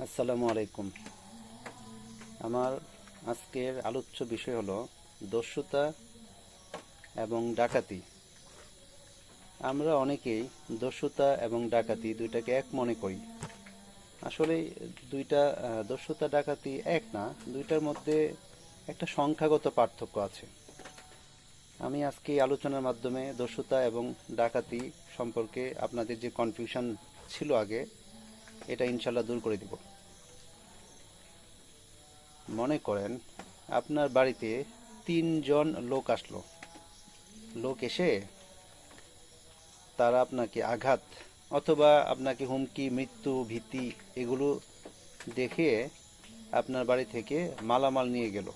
আসসালামু আলাইকুম। আমার আজকের আলোচ্য বিষয় হলো দস্যুতা এবং ডাকাতি। আমরা অনেকেই দস্যুতা এবং ডাকাতি দুইটাকে এক মনে করি। আসলে দুইটা দস্যুতা ডাকাতি এক না, দুইটার মধ্যে একটা সংখ্যাগত পার্থক্য আছে। আমি আজকে এই আলোচনার মাধ্যমে দস্যুতা এবং ডাকাতি সম্পর্কে আপনাদের যে কনফিউশন ছিল আগে, এটা ইনশাল্লাহ দূর করে দিব। মনে করেন আপনার বাড়িতে 3 জন লোক আসলো। লোক এসে তারা আপনাকে আঘাত অথবা আপনাকে হুমকি, মৃত্যু, ভীতি এগুলো দেখিয়ে আপনার বাড়ি থেকে মালামাল নিয়ে গেল।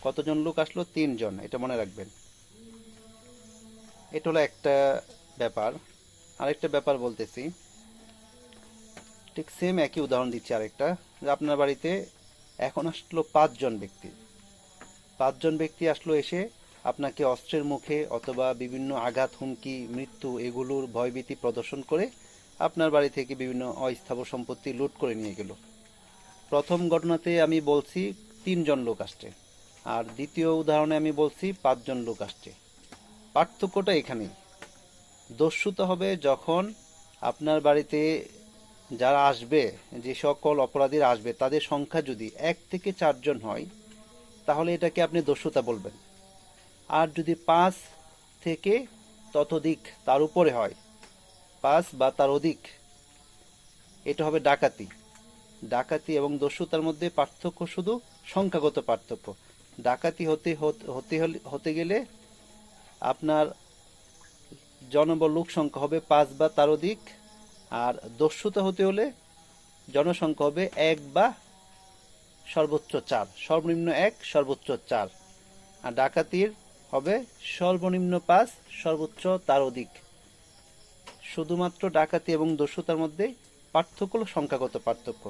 কতজন লোক আসলো? 3 জন, এটা মনে রাখবেন। এটা হলো একটা ব্যাপার। আরেকটা ব্যাপার বলতেছি, ঠিক সেম একই উদাহরণ দিচ্ছি আরেকটা, যে আপনার বাড়িতে এখন আসলো 5 জন ব্যক্তি। 5 জন ব্যক্তি আসলো, এসে আপনাকে অস্ত্রের মুখে অথবা বিভিন্ন আঘাত, হুমকি, মৃত্যু এগুলোর ভয়ভীতি প্রদর্শন করে আপনার বাড়ি থেকে বিভিন্ন অস্থাবর সম্পত্তি লুট করে নিয়ে গেল। প্রথম ঘটনাতে আমি বলছি 3 জন লোক আসছে, আর দ্বিতীয় উদাহরণে আমি বলছি 5 জন লোক আসছে। পার্থক্যটা এখানেই। দস্যুতা হবে যখন আপনার বাড়িতে যারা আসবে, যে সকল অপরাধীরা আসবে, তাদের সংখ্যা যদি 1 থেকে 4 জন হয়, তাহলে এটাকে আপনি দস্যুতা বলবেন। আর যদি 5 থেকে ততোধিক, তার উপরে হয়, 5 বা তার অধিক, এটা হবে ডাকাতি। ডাকাতি এবং দস্যুতার মধ্যে পার্থক্য শুধু সংখ্যাগত পার্থক্য। ডাকাতি হতে গেলে আপনার জনবল, লোক সংখ্যা হবে 5 বা তার অধিক। আর দস্যুতা হতে হলে জনসংখ্যা হবে 1 বা সর্বোচ্চ 4, সর্বনিম্ন 1, সর্বোচ্চ 4। আর ডাকাতির হবে সর্বনিম্ন 5, সর্বোচ্চ তার অধিক। শুধুমাত্র ডাকাতি এবং দস্যুতার মধ্যে পার্থক্য হলো সংখ্যাগত পার্থক্য।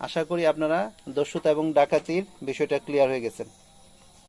আশা করি আপনারা দস্যুতা এবং ডাকাতির বিষয়টা ক্লিয়ার হয়ে গেছেন।